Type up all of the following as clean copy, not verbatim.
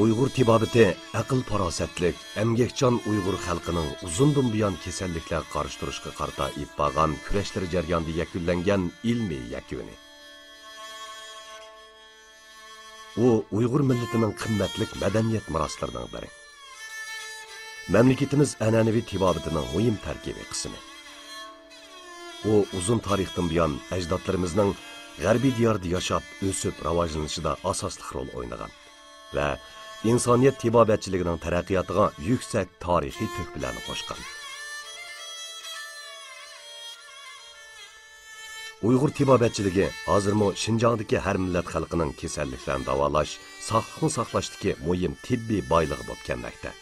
Uyg'ur tibobati aql farosatlik, emgakchan Uyg'ur xalqining uzundan buyon kasalliklar qarshi turishga qarta ip bo'lgan kurashlar jarayonida yakunlangan ilmiy yakuni. U Uyg'ur millatining qimmatli madaniyat meroslaridan biri. Mamlakatimiz an'anaviy tibobatining muhim tarkibiy qismi. U uzun tarixdan buyon ajdodlarimizning g'arbiy diyorda yashab, o'sib, rivojlanishida asosli rol o'ynagan va insoniyat tibobatchiligining taraqqiyotiga yuksak tarixiy to'kpilarni qo'shgan. Uyg'ur tibobatchiligi hozirmo Xinjiangdagi har millat xalqining kasalliklarni davolash, sog'liqni saqlashdagi muhim tibbiy boyligi bo'lib kelmoqda.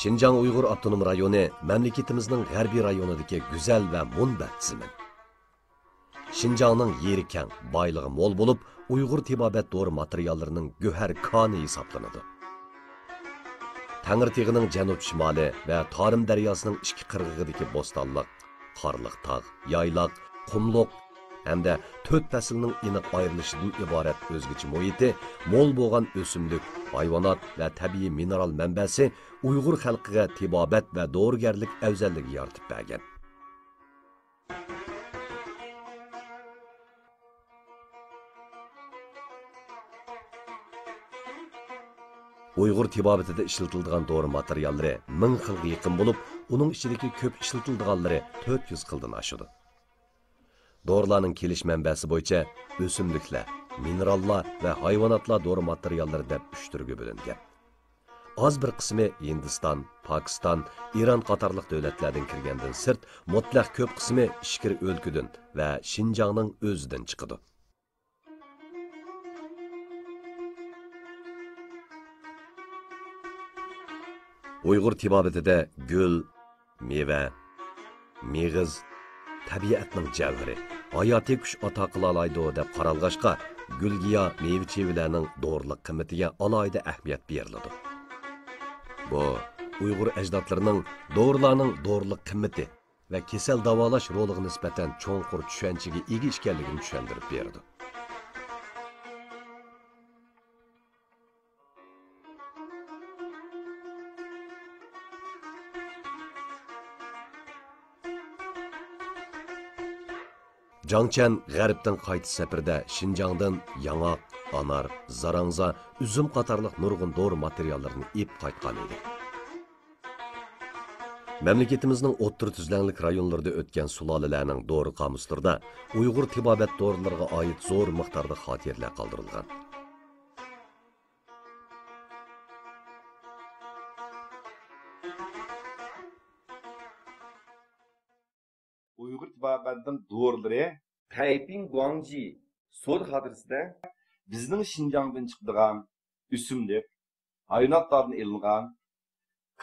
Xinjiang Uyg'ur avtonom rayoni mamlakatimizning g'arbiy rayonidagi go'zal va munbat zimin. Xinjiangning yeri keng, boyligi mo'l bo'lib, Uyg'ur tibobat dori materiallarining go'har koni hisoblanadi. Tangirtig'ining janub-shimoli va Torim daryosining ikki qirg'og'idagi bo'stonliq, qorliq tog', yayloq, qumliq hamda 4 faslning aniq ayrilishidan iborat o'zgacha muhiti, mo'l bo'lgan o'simlik, hayvonot va tabiiy mineral manbasi Uyg'ur xalqiga tibobat va dorigarlik afzalligi yaratib bergan. Uyg'ur tibobatida ishlatiladigan dori materiallari 1000 xilga yaqin bo'lib, uning ichidagi ko'p ishlatiladiganlari 400 xildan oshadi. Dorilarning kelish manbasi bo'yicha o'simliklar, minerallar va hayvonotlar dori materiallari deb 3 turga bo'lingan. Az bir qismi Hindiston, Pokiston, Iran qatorliq davlatlardan kirgandan sirt, mutlaq ko'p qismi ishkir o'lkadan va Xinjiangning o'zidan chiqadi. Uyg'ur tibobatida gul, meva, mig'iz, tabiatning javhari, hayotiy kuch ato qila oladi deb qaralg'ashqa, gulgiya meva-chevalarning dorilik qimmatiga alohida ahamiyat beriladi. Bu Uyg'ur ajdodlarining dorilarning dorilik qimmati va kasal davolash roliga nisbatan cho'nqur tushunchaga ega ekanligini tushuntirib berdi. Jangchan g'arbdan qaytish safarida Xinjiangdan yong'oq, anar, zarangza, uzum qatorliq nurg'un dori materiallarini ip qaytgan edi. Mamlakatimizning o'ttir tuzlanlik rayonlarida o'tgan sulolalarning dori qomuslarida Uyg'ur tibobat dorilariga oid zo'r miqdorda xotirlar qoldirilgan. Uyg'ur tibobatning dorilari Taiping Guangji so'd xotirasida bizning Xinjiangdan chiqadigan o'simlik, hayvonotlardan ilingan,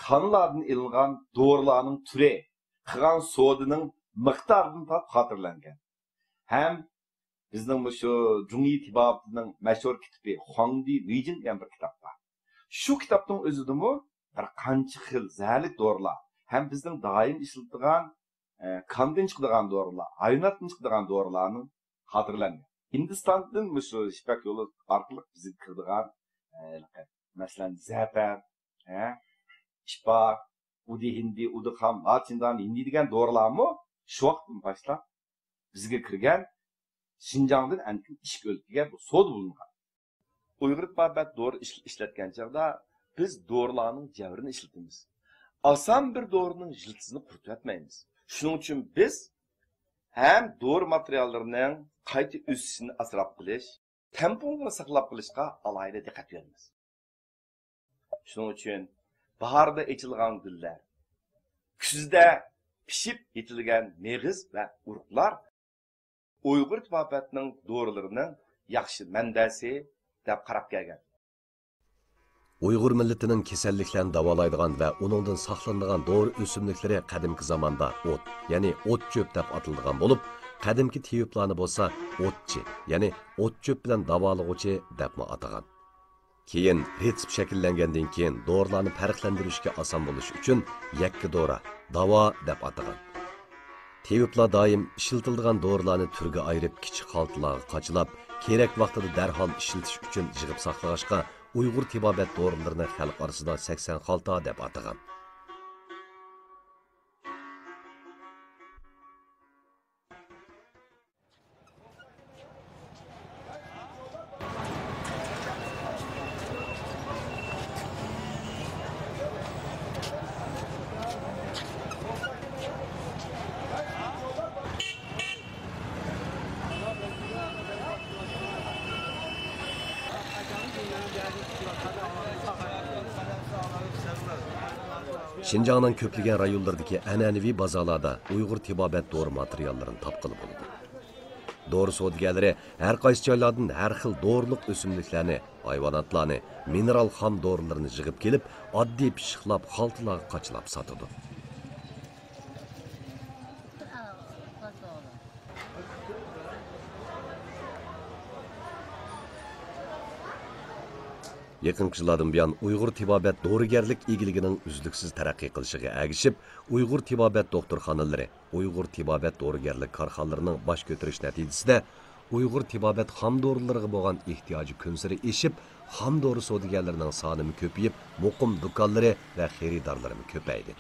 qonlardan ilingan dorilarning turi, qilgan so'dining miqdoridan top xotirlangan. Ham bizning shu Jungi tibobatining mashhur kitobi Huangdi Weijin degan bir kitob bor. Shu kitobning o'zidami bir qancha xil zararli dorilar, ham bizning doim ishlatadigan kandan chiqadigan dorilar, hayvonotdan chiqadigan dorilarning xotirlangan. Hindistondan shu Ipak yo'li orqali bizga kiradigan masalan zafar, ishpak, udi hindi, udi ham, achindan hindi degan dorilarmi shu vaqtdan boshlab bizga kirgan Xinjiangdan ancha ishq o'lkaga so'd bo'lingan. Uyg'ur tibobat dori ishlatgan chog'da biz dorilarning javrini ishlatamiz. Oson bir dorining jiltisini quritmaymiz. Shuning uchun biz ham dori materiallarining qayta o'sishini asrab qilish, temponni saqlab qolishga alohida diqqat beramiz. Shuning uchun bahorda ochilgan gullar, kuzda pishib yetilgan meg'iz va urug'lar Uyg'ur tibobatining dorilarining yaxshi manbasi deb qarab kelgan. Uyg'ur milletining kasalliklarni davolaydigan va uningdan saqlanadigan dori o'simliklari qadimgi zamonda o't, ya'ni o't cho'p deb atilgan bo'lib, qadimgi tiyuplarni bo'lsa o'tchi, ya'ni o't cho'p bilan davolag'uvchi deb atagan. Keyin retsept shakllangandan keyin dorilarni farqlantirishga oson bo'lish uchun yakka dori, davo deb atagan. Tiyuplar doim ishlatiladigan dorilarni turga ayirib kichik xaltalarga qachilab, kerak vaqtida darhol ishlatish uchun yig'ib saqlashga Uyg'ur tibobat dorilarini xalq orasida 80 xalta deb atagan. Şinjanның көплеген rayonlardaki an'anaviy bazalarda Uyg'ur tibobat dori materiallarini topqili bo'ladi. Dori savdogarlari har qaysi joylardan har xil dorilik o'simliklarni, hayvonotlarni, mineral xam dorilarni yig'ib kelib, oddiy pishiqlab, xaltalarga qachilab sotadi. Yaqin yillardan buyon Uyg'ur tibobat dorigarlik egiligining uzluksiz taraqqiy qilishiga ergishib, Uyg'ur tibobat doktorxonalari, Uyg'ur tibobat dorigarlik korxonalarining bosh ko'tarish natijasida Uyg'ur tibobat xam dorilarga bo'lgan ehtiyoji kunsari eshib, xam dori savdogarlarining soni ko'payib, muqim do'konlari va xaridorlari ko'paydi.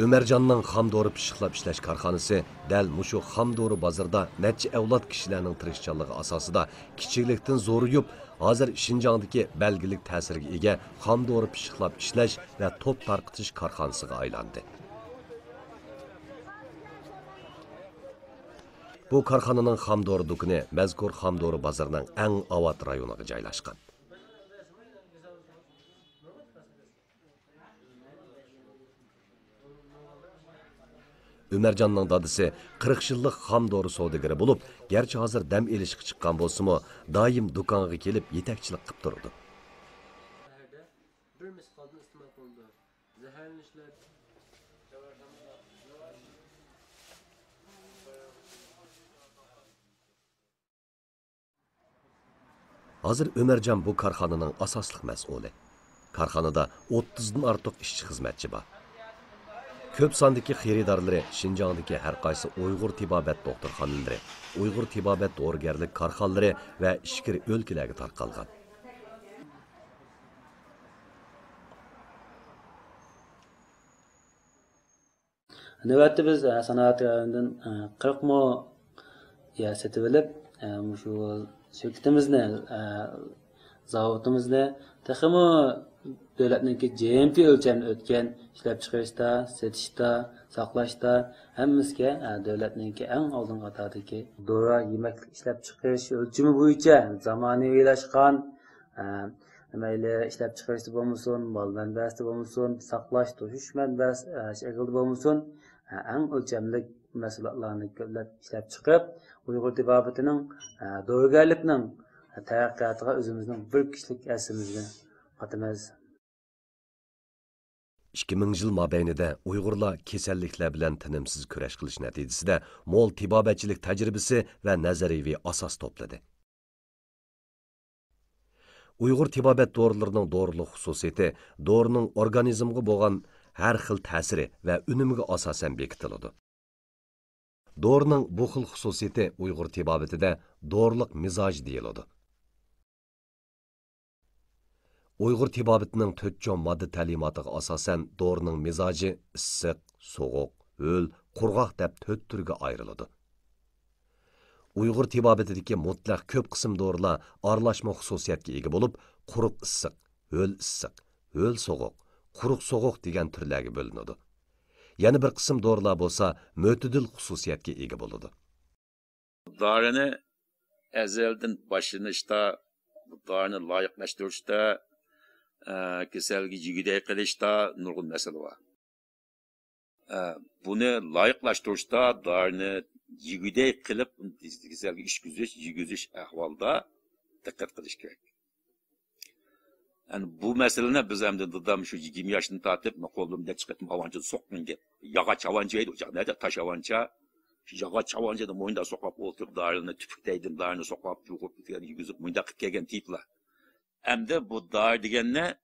Ömercanның xam dori pishiqlab ishlash korxonasi dal mushu xam dori bozorida necha avlod kishilarning tirishchanligi asosida kichiklikdan zo'rayib, hozir Şinjandagi belgilik ta'sirga ega xam dori pishiqlab ishlash va to'p tarqitish korxonasiga aylandi. Bu korxonaning xam dori do'koni mazkur xam dori bozorining eng avod rayoniga joylashgan. Ömercanның dadisi 40 yıllık xam dori savdogari bo'lib, gerçi hozir dam elishga chiqqan bo'lsa-mu, doim do'konga kelib yetakchilik qilib turdi. Hozir Ömercan bu korxonaning asosli mas'uli. Korxonada 30 dan ortiq ishchi xizmatchi bor. Köp sandaki xaridorlari Şinjandagi har qaysi Uyg'ur tibobat doktorxonalari, Uyg'ur tibobat dorigarlik korxonalari va ishkir o'lkalarga tarqalgan. Navbatda biz sanoat rayonidan 40 mo setib olib, shu shirkatimizni, zavodimizni texmo davlatniki GMP o'lchamda o'tgan ishlab chiqarishda, setishda, saqlashda hammasiga davlatniki eng oldin qatordagi dori yemaklik ishlab chiqarish o'lchami bo'yicha zamonaviylashgan mayli ishlab chiqarishda bo'lmasin, mol manbasida bo'lmasin, saqlash, to'shish manbasi shaklda bo'lmasin, eng o'lchamlik mahsulotlarni ko'plab ishlab chiqib, Uyg'ur tibobatining dorigarlikning taraqqiyotiga o'zimizning bir kishilik asimizni qatamiz. 2000 yil mobaynida Uyg'urlar kasalliklar bilan tinimsiz kurash qilish natijasida mo'l tibobatchilik tajribasi va nazariyaviy asos to'pladi. Uyg'ur tibobat dorilarining dorilik xususiyati dorining organizmga bo'lgan har xil ta'siri va unumiga asosan bekitiladi. Dorining bu xil xususiyati Uyg'ur tibobatida dorilik mizoj deyiladi. Uyg'ur tibobatining 4 jon modda ta'limotiga asosan dorining mizoji issiq, so'g'uq, ho'l, qurg'oq deb 4 turga ayriladi. Uyg'ur tibobatidagi mutlaq ko'p qism dorilar aralashma xususiyatga ega bo'lib, quruq issiq, ho'l so'g'uq, quruq so'g'uq degan turlarga bo'linadi. Yana bir qism dorilar bo'lsa, mo'tadil xususiyatga ega bo'ladi. Dorini azaldan boshlanishda, dorini loyiqlashtirishda, kasalga jigiday qilishda nurg'un masala bor. buni loyiqlashtirishda dorini yigidey qilib kasalga yurgizish ahvolda diqqat qilish kerak. Yani bu meselene biz hem de dadam şu 20 yaşını tartıp kolumda çıkartıp havanca sokmayın diye. Yağaç havancaydı hocam. Nerede taş havanca? Şu yağaç havancaydı moyunda sokap oturup darını tüpükteydim. Darını sokap yuhup yüzüp moyunda kıkken tipler. Hem de bu dar diyenine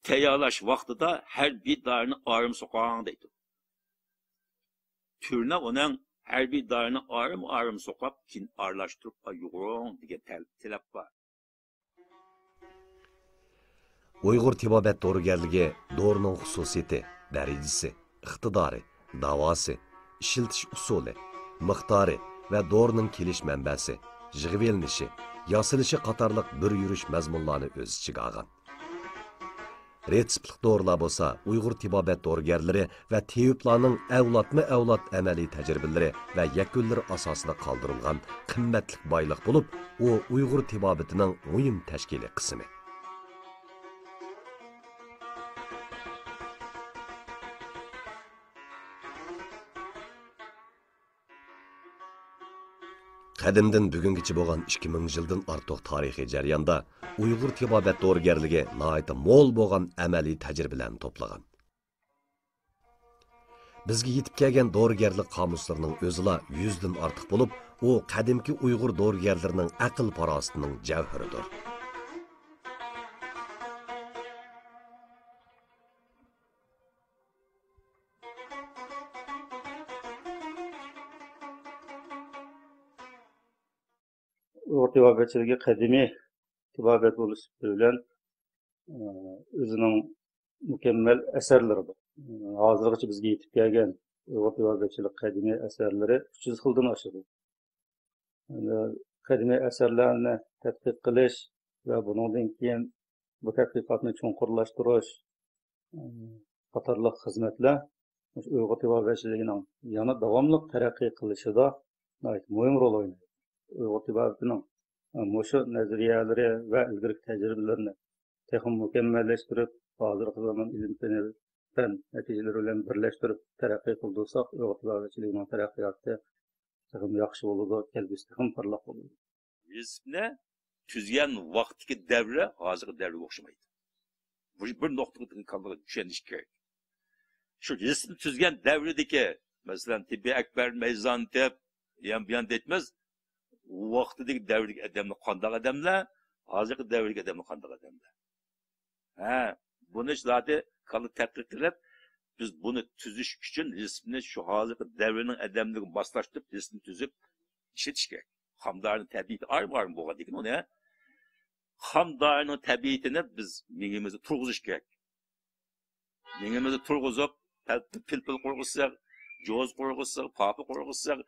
teyalaş vakti da her bir darını ağrım sokağın deydi. Türüne onun her bir darını ağrım sokap kin ağırlaştırıp yuğurun diye telep var. Uyghur tibobat doğrugerligi doğruning xususiyati, darajasi, iqtidori, davosi, ishiltish usuli, miqdori va doğruning kelish manbasi, yig'ilinishi, yasilishi qatorliq bir yurish mazmunlarni o'z ichiga olgan. Retsiplik doğrular bo'lsa, Uyghur tibobat doğrugerlari va teyiblarning avlodma-avlod amaliy tajribalari va yakunlari asosida qoldirilgan qimmatli boyliq bo'lib, u Uyghur tibobatining muhim tashkiliy qismi. Qadimdan bugungacha bo'lgan 2000 yildan ortiq tarixiy jarayonda Uyg'ur tibobat doğrugerligi nihoyat mo'l bo'lgan amaliy tajribalarni to'plagan. Bizga yetib kelgan doğrugerlik qomuslarining o'zila 100 dan ortiq bo'lib, u qadimki Uyg'ur doğrugerlarining aql farosatining javhiridir. Uyg'ur tibobatchiligi qadimiy tibobat bo'lishi bilan o'zining mukammal asarlari bor. Hozirgacha bizga yetib kelgan Uyg'ur tibobatchilik qadimiy asarlari 300 xildan oshadi. Qadimiy asarlarni tadqiq qilish va bundan keyin bu tadqiqotni chuqurlashtirish qatorliq xizmatlar Uyg'ur tibobatchiligining yana davomli taraqqiy qilishida muhim rol o'ynaydi. Uyg'ur tibobatining mushu nazariyalari va ilgari tajribalarini texnik mukammallashtirib, hozirgi zamon ilm-fan natijalari bilan birlashtirib taraqqiy qildirsak, Uyg'ur tibobatchiligining taraqqiyoti ham yaxshi bo'ladi, kelgusida ham parlaq bo'ladi. Rizqni tuzgan vaqtdagi davra hozirgi davrga o'xshamaydi. Bu bir nuqtadan qanday tushunish kerak. Shu rizqni tuzgan davrdagi, masalan, tibbiy akbar mezon deb, yan deymiz. Vaqtidagi davrdagi odamlar qanday odamlar, hozirgi davrdagi odamlar qanday odamlar. Buni zaten qanday tadqiq qilib, biz buni tuzish uchun rizqni shu hozirgi davrning odamlariga moslashtirib, rizqni tuzib ishlatish kerak. Hamdarning tabiati ayrı bo'lgan ekan uni. Hamdarning tabiatini biz mingimizda turg'izish kerak. Mingimizda turg'izib, pilpil qurg'izsak, joz qurg'izsak, papi qurg'izsak,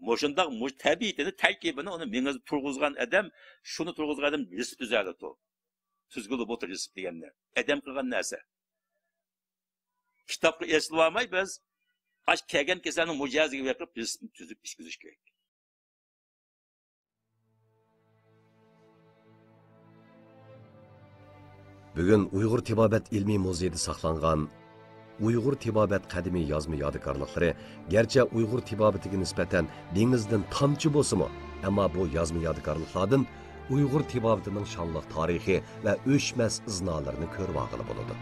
mo'shundaq tabiatini, tarkibini uni mingizda turg'izgan odam, shuni turg'izgan odam rizq tuzadi to. Tuzg'ilib o'tir rizq deganlar. Adam qilgan narsa. Kitobga eslolmay biz ash kelgan kasalning mujaziga berib rizqni tuzib ishkizish kerak. Bugun Uyg'ur tibobat ilmiy muzeyida saqlangan Uyg'ur tibobat qadimiy yozma yodikorliklari garchi Uyg'ur tibobatiga nisbatan dengizdan tomchi bo'lsa-mu, ammo bu yozma yodikorliklardan Uyg'ur tibobatining shonliq tarixi va o'chmas iznolarini ko'rib olg'ili bo'ladi.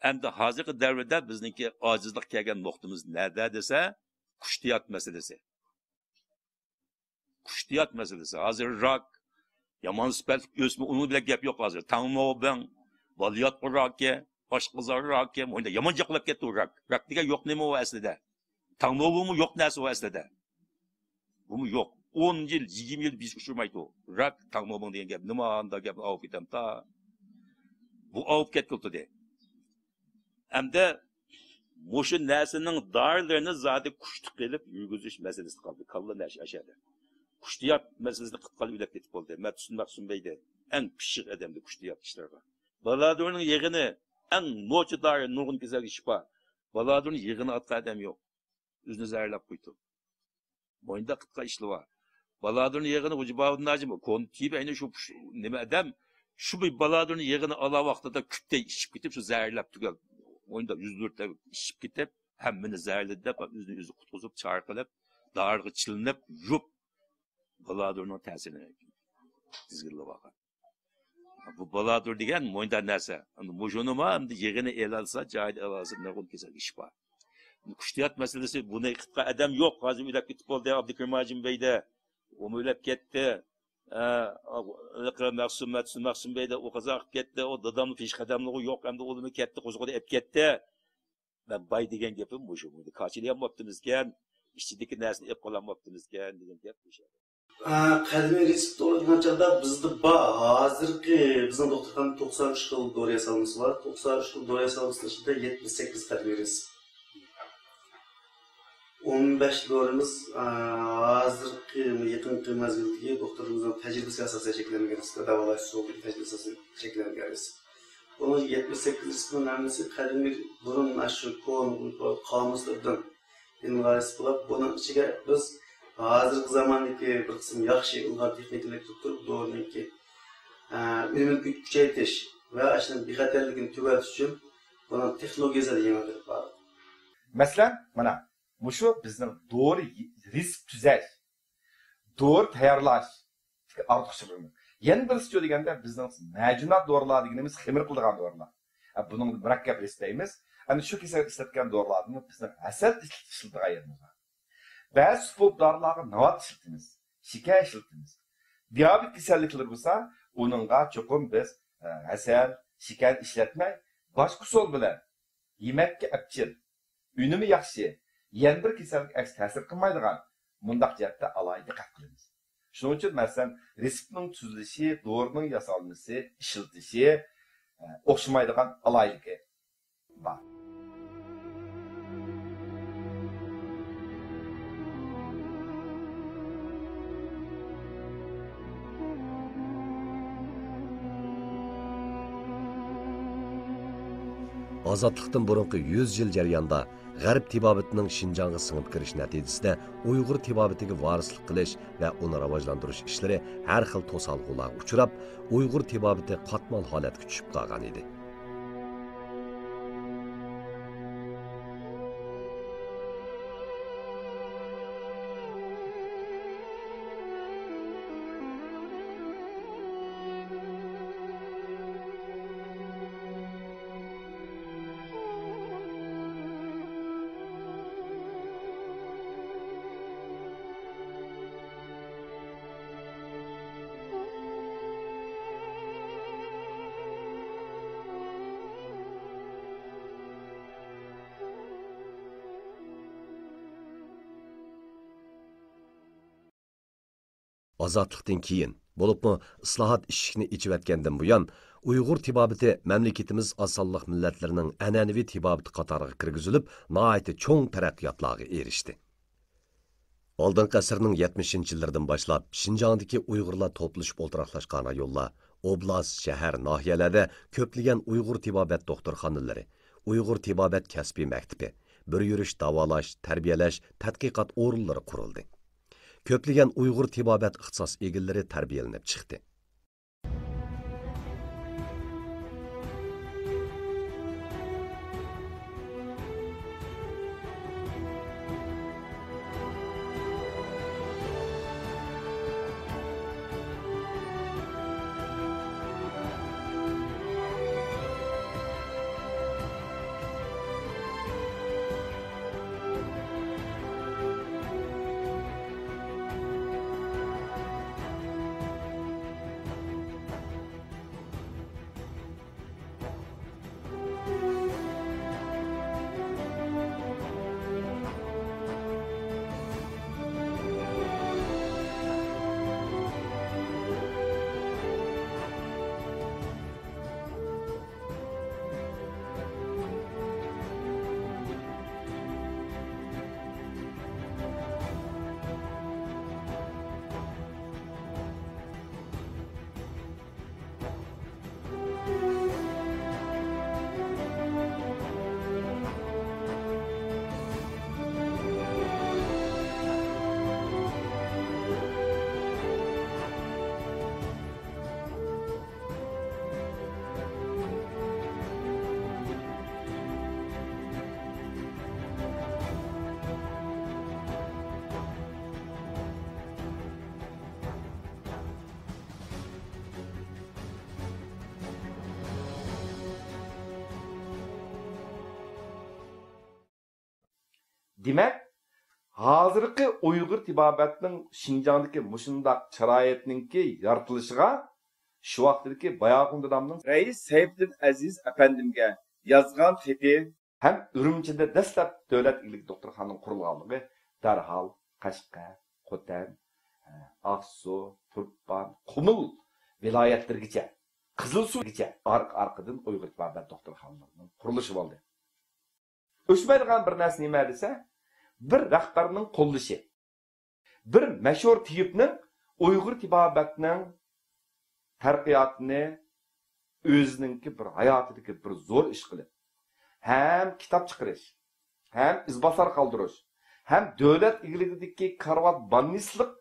Endi hozirgi davrda bizniki ojizlik kelgan nuqtamiz nerede desa, qushtiyot masalasi. Qushtiyot masalasi. Hozir rak, yomon sifatli o'sma, uni bilan gap yo'q hozir. Tangmobang, valiyat raki, boshqa raki, unda yomon jaqlab ketdi rak. Rak degan yo'q nima u aslida? Tangmobumi yo'q narsa u aslida. Bumi yo'q. 10 yil, 20 yil biz uçurmaydı o. Rak, tangmobang degan gap, nima anda gap olib ketam ta. Bu olib ketdi de. Hamda Moşu nəsinin darlarını zaten kuştuk gelip yürgüzüş meselesi kaldı. Kallı nəşi aşağıda. Kuştiyat meselesini kıtkalı ülek etip oldu. Mətüsün Məqsum Bey'de en pişik edemdi kuştiyat işlerine. Baladur'un yığını en noçu darı nurgun güzel iş var. Baladur'un yığını atka edem yok. Üzünü zərləb koydu. Boyunda kıtka işli var. Baladur'un yığını ucubavudun acımı. Konu tibi aynı şu neme edem. Şu bir Baladur'un yığını ala vaxtada kütte işip gidip şu zərləb tügel. Oyunda 104'te işip gidip hemmini zərledi de yüzünü yüzü kutkuzup çarkılıp dargı çilinip yup Baladur'un təsirine dizgirli bakar. Bu Baladur degen oyunda nərsə. Mujunu ma hem de yığını el alsa cahil el alsa ne konu keser iş var. Kuştiyat meselesi buna iqtiqa adam yok. Hazım ülep gitip oldu Abdülkerim Hacim Bey'de. O mu ülep gitti. Məqsum Bey'de o kazaq gitti. O dadamlı fiş kadamlığı yok. Hem de oğlumu gitti. Kuzuğu da ep gitti. Ben bay degen gepim bu şu. Kaçılayamaptımızken, işçideki nəsini ep qolanmaptımızken degen gep bu şey. Qadimiy reseptda o'rgan chaqda bizda hozirgi bizning doktorxona 93 xil dori yasalmasi bor. 93 xil dori yasalmasının ichida 78 qadimiy resept. 15 dorimiz hozirgi yaqinqi mezgildagi doktorimizning tajribasiga asosan cheklangan reseptda davolash usuliga tajribasi asosan cheklangan resept. Bunun 78 reseptning hammasi qadimiy burun shu qomuslardan ilg'or bo'lib, buning ichiga biz hozirgi zamondagi bir qism yaxshi ilg'or texnikalar turib do'rniki unumini kuchaytirish va ashuni bexatarligini tugatish uchun buni texnologiyasida yengiltirib bor. Masalan, mana mushu bizning doğru risk tuzash, doğru tayyorlash ortiqchiligi. Yana birisi deganda bizning majunat dorilar deganimiz ximir qiladigan dorilar. Buning murakkab istaymiz. Ana shu kasal ishlatgan dorilarni bizning asal ishlatadigan yerimiz bor. Ba'zi sport dorilarga navat ishlatamiz, shikar ishlatamiz. Diabet kasalliklari bo'lsa, uningga cho'qim biz asal, shikar ishlatmay, boshqa usul bilan yemakka apchil, unumi yaxshi, yana bir kasallik aks ta'sir qilmaydigan mundaq jihatda alohida diqqat qilamiz. Shuning uchun masalan, reseptning tuzilishi, dorining yasalmasi, ishlatilishi o'xshamaydigan alohidaligi bor. Azadlıqdan burunqi 100 yil jarayonida G'arb tibabetining Şinjanga singib kirish natijasida Uyg'ur tibabetiga varislik qilish va uni rivojlantirish ishlari har xil to'salg'ularga uchrab, Uyg'ur tibabeti qatmal holatga tushib qolgan edi. Azadlıqdan keyin, bo'libmi islohot ishini ichivatgandan buyon Uyg'ur tibabeti mamlakatimiz asonliq millatlarining an'anaviy tibabeti qatoriga kirgizilib, nihoyatda cho'ng taraqqiyotlarga erishdi. Oldingi asrning 70-yillardan boshlab Şinjandagi Uyg'urlar to'plashib o'ltiraqlashgan rayonlar, oblast, shahar, nohiyalarda ko'plagan Uyg'ur tibobat doktorxonalari, Uyg'ur tibobat kasbiy maktabi, bir yurish davolash, tarbiyalash, tadqiqot o'rinlari qurildi. Köplagan Uyg'ur tibobat ixtisos egillari tarbiyalanib chiqdi. Demek, hazırki Uyghur tibabetin Şinjan'daki muşundaq şarayetninki yaratılışıga şu vaqtdaki Bayaqund adamның Reis Seyfdin Aziz efendimge yazgan xeti hem Ürümçide dastlab davlat ilik doktorxonaning qurilganligi darhol Qashqar, Qo'tan, Aqsu, Turkman, Qumul viloyatlargacha, Qizilsuvgacha arqadan Uyg'ur tibobat doktorxonalarining qurilishi bo'ldi. O'chmaydigan bir narsa nima desa, bir rahbarning qo'llashi. Bir mashhur tiyibning Uyg'ur tibobatning taraqqiyotini o'zininki bir hayotidagi bir zo'r ish qilib, ham kitob chiqarish, ham izbosar qoldirish, ham davlat iligidagi karvat bannislik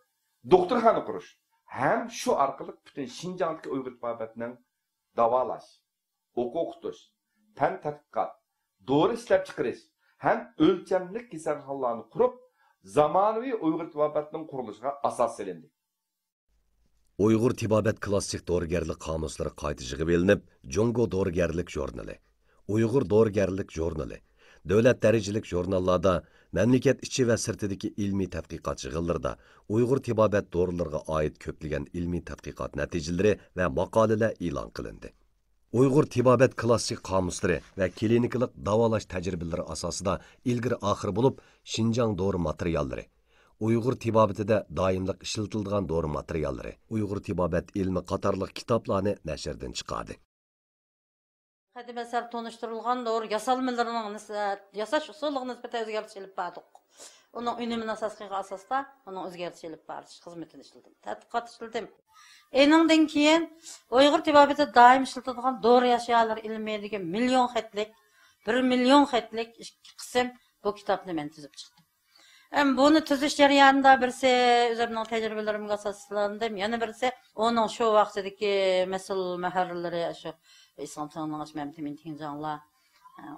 doktorxona qurish, ham shu orqali butun Şinjandagi Uyg'ur tibobatning davolash, o'qitish, fan tadqiqot, dori ishlab chiqarish, ham o'lchamli kasalxonalarni qurib, zamonaviy Uyg'ur tibobatining qurilishiga asos solindi. Uyg'ur tibobat klassik dorigarlik qomuslari qayta yig'ib elinib, Jongo dorigarlik jurnali, Uyg'ur dorigarlik jurnali, davlat darajalik jurnallarda, mamlakat ichi va sirtidagi ilmiy tadqiqot yig'inlarida Uyg'ur tibobat dorilarga oid ko'plagan ilmiy tadqiqot natijalari va maqolalar e'lon qilindi. Uyg'ur tibobat klassik qomuslari va klinikalik davolash tajribalari asosida ilgari oxir bo'lib, Şinjan dori materiallari, Uyg'ur tibobatida doimliq ishlatiladigan dori materiallari, Uyg'ur tibobat ilmi qatorliq kitoblarni nashrdan chiqardi. Hadi mesela tonuşturulgan doğru yasalmalarının yasaş usulüne nisbeten özgürlük elip bardık. Onun önümün asasda onun özgürlük elip bardı. Hizmetini işledim. Tadqiqat işledim. Eningden keyin Uyghur tibobatida daim işletilgan doğru yaşayanlar ilmiyedeki milyon xetlik, 1 milyon xetlik kısım bu kitapni men tüzüp çıktım. Bunu tüzüş jarayonida birisi o'zimning tajribalarimga asoslandim. Yana birisi onun şu vaqtidagi mas'ul maharralari shu İslam tanınaş məmtimin tincanlar.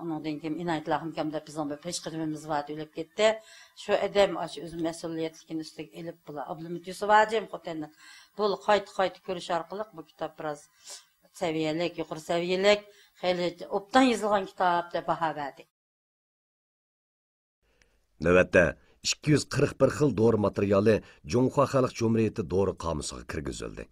Onundan kim inayetler hamkamda bizden bir peşqidimimiz vardı, ölüp gitti. Şu edem özü mesuliyetlikin üstüge elip bula. Ablamit Yusuf Hacım Qotan'dan. Bu qayt görüş arqılıq bu kitap biraz seviyelik, yuqur seviyelik, xeyli obdan yazılgan kitap deb baha verdik. Növətdə 241 xil dori materiali Cunhua Xalq Cumhuriyeti dori qomusiga kirgizildi.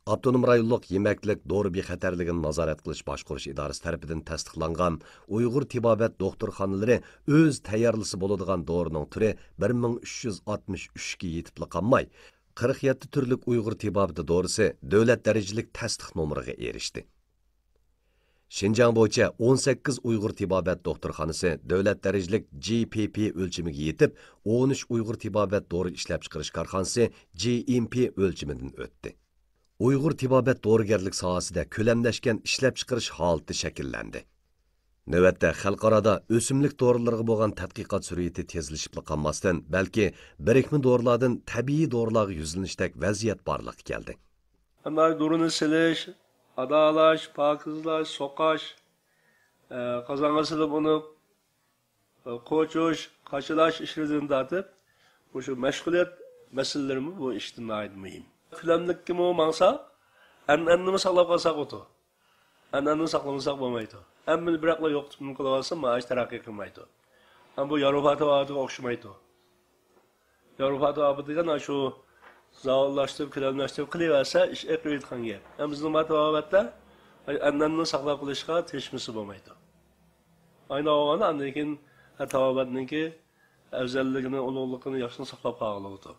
Abdunum rayonluq yeməklik dori bexatarligini nazorat qilish boshqarish idorasi tarafidan tasdiqlangan Uyg'ur tibobat doktorxonalari o'z tayyorlisi bo'ladigan dorining turi 1363 ga yetib qolmay, 47 turlik Uyg'ur tibobati dorisi davlat darajalik tasdiq nomeriga erishdi. Şinjan bo'yicha 18 Uyg'ur tibobat doktorxonasi davlat darajalik GPP o'lchamiga yetib, 13 Uyg'ur tibobat dori ishlab chiqarish korxonasi GMP o'lchamidan o'tdi. Uyg'ur tibobat dorigarlik sohasida ko'lamlashgan ishlab chiqarish holati shakllandi. Navbatda xalqarada o'simlik dorilarga bo'lgan tadqiqot sur'ati tezlashib qolmasdan, balki birikma dorilardan tabiiy dorilarga yuzlanishdek vaziyat borliq keldi. Qanday dorini silish, adalash, pokizlash, soqash, qozonga silib uni qo'chish, qachilash ishlaridan tortib, o'sha mashg'uliyat masalalarimiz bu ishdan muhim. Ko'lamlikka mangsa, an'anani saqlab qolsak o'ti. An'anani saqlamasak bo'lmaydi. Hammani biroqla yo'qotib qilib olsa, maash taraqqiy qilmaydi. Bu Yevropa tavatiga o'xshamaydi. Yevropa tavati degan shu zavollaştırıp, ko'lamlashtirib qilaversa, ish qilayotgan gap. Bizning matovatda an'anani saqlab qolishga tirishmisi bo'lmaydi. Ayni o'g'ani andan keyin tavobatniki afzalligini, ulug'ligini yaxshi saqlab qoladi.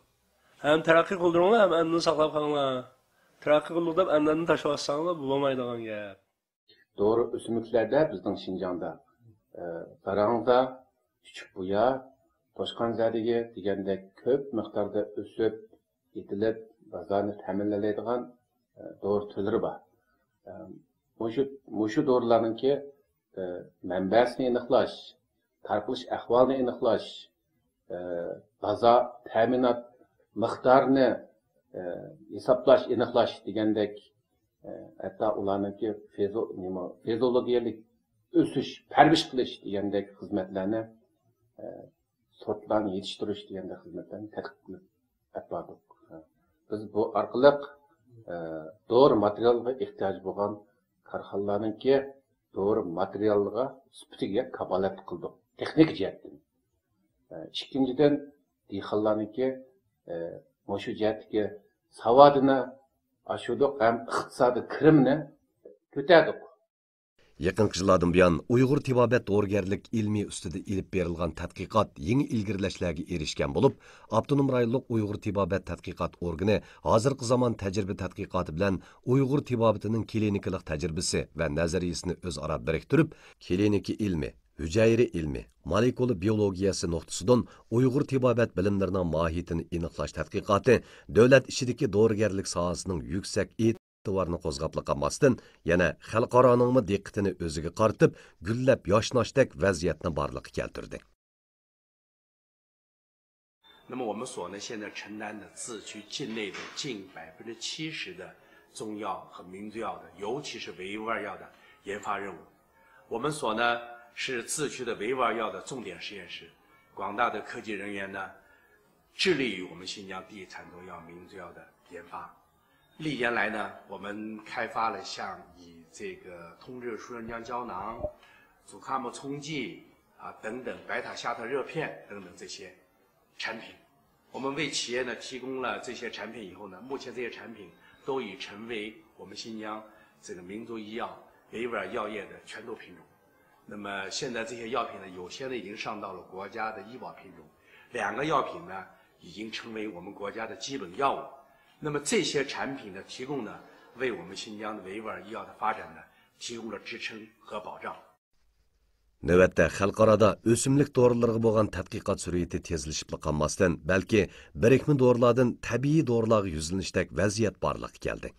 Hem taraqqiy qildiringlar, hem an'anani saqlab qolinglar. Taraqqiy qildik deb an'anani tashlab olsanglar, bu bo'lmaydigan gap. Doğru ösümlüklerde bizden Şinjan'da, Darağında, Küçükbuya, Toşkanzadegi degende köp miktarda ösüp, yetilip, bazarını təminləydiğən doğru türleri var. Muşu doğruların ki, mənbəsini eniqlaş, tarqılış əhvalını eniqlaş, baza təminat miqdarını hesaplaş, eniqlaş degəndək, hatta ularınki fezologiyalik ösüş, pərbiş qilish degəndək xizmətlərini, sortlarını yetiştiriş degəndək xizmətlərini tədqiq qilib etmədik. Biz bu arqılıq doğru materialga ehtiyac bo'lgan korxonalarninki doğru materialga sifatiga kafolat qildik. Texnik jihatdan. ikkinchidan dehqonlarniki shu jihatdagi savodini ashuduq ham iqtisodiy kirimni ko'tardik. Yaqinqi yillardan buyon Uyg'ur tibobat doğrugarlik ilmi ustida ilib berilgan tadqiqot yangi ilgirlashlarga erishgan bo'lib, Avtonom rayonlik Uyg'ur tibobat tadqiqot organi hozirgi zamon tajriba tadqiqoti bilan Uyg'ur tibobatining klinikalik tajribasi va nazariyasini o'zaro biriktirib, kliniki ilmi, hujayra ilmi, molekula biologiyasi nuqtasidan Uyg'ur tibobat bilimlarining mohiyatini aniqlash tadqiqoti davlat ishidagi doğrugarlik sohasining yuksak e'tiborini qo'zg'ab qolmasdan, yana xalqaroning diqqatini o'ziga qaratib, gullab yoshnoshdek vaziyatni borliqqa keltirdi. 那么我们所呢现在承担的自区境内的近70%的中药和名制药的，尤其是维吾尔药的研发任务。我们所呢是自区的维吾尔药的重点实验室，广大的科技人员呢致力于我们新疆第一产中药名制药的研发。历年来呢，我们开发了像以这个通热舒仁浆胶囊、祖卡木冲剂等等，白塔夏特热片等等这些产品。我们为企业呢提供了这些产品以后呢，目前这些产品都已成为我们新疆这个民族医药维吾尔药业的拳头品种。那么现在这些药品呢，有些呢已经上到了国家的医保品种，2个药品呢已经成为我们国家的基本药物。那么这些产品的提供呢，为我们新疆的维吾尔医药的发展呢提供了支撑和保障。 Növətdə xalqarada ösümlük doğrularına bo'lgan tadqiqot sur'ati tezlashib qolmasdan, balki birikma doğrulardan tabiiy doğrularga yuzlanishdek vaziyat borliqqa keldi.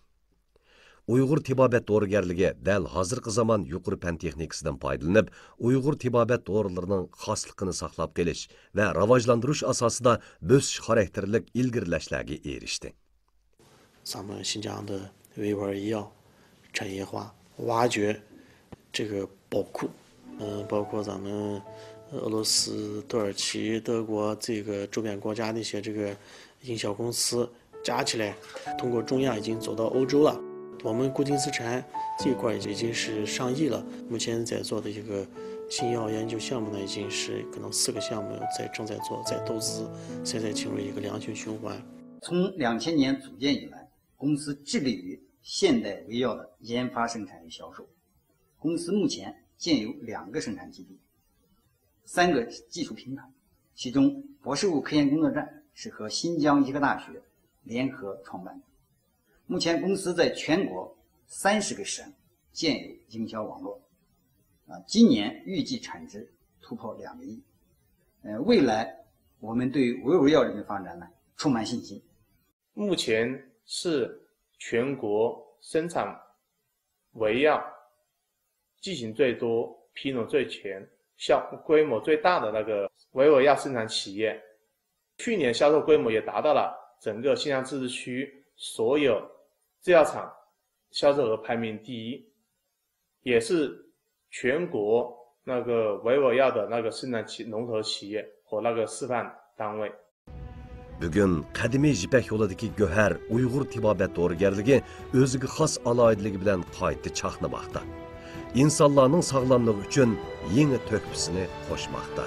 Uyg'ur tibobat doğrugarligi dal hozirgi zamon yuqori fan texnikasidan foydalanib, Uyg'ur tibobat doğrularining xosligini saqlab qolish va rivojlantirish asosida bo'sish xarakterlik ilgirlashlarga erishdi. 咱们新疆的维吾尔医药产业化，挖掘这个宝库。 包括咱们俄罗斯、土耳其、德国这个周边国家的一些这个营销公司加起来，通过中亚已经走到欧洲了。我们固定资产这一块已经是上亿了。目前在做的一个新药研究项目呢，已经是可能4个项目正在做，在投资，现在进入一个良性循环。从2000年组建以来，公司致力于现代维药的研发、生产与销售。公司目前 建有2个生产基地，3个技术平台，其中博士物科研工作站是和新疆医科大学联合创办的。目前公司在全国30个省建有营销网络，今年预计产值突破2个亿。未来我们对维吾尔药这边发展呢充满信心。目前是全国生产维药 剂型最多、品种最全、规模最大的那个维吾尔药生产企业，去年销售规模也达到了整个新疆自治区所有制药厂销售额排名第1，也是全国那个维吾尔药的那个生产龙头企业和那个示范单位。 Bugun qadimiy Jipak yo'lidagi go'har Uyg'ur tibobat doğrugarligi o'ziga xos aloyidligi bilan qayta chaqnamoqda. İnsanlarning sog'lomligi uchun yangi to'hfasini qo'shmoqda.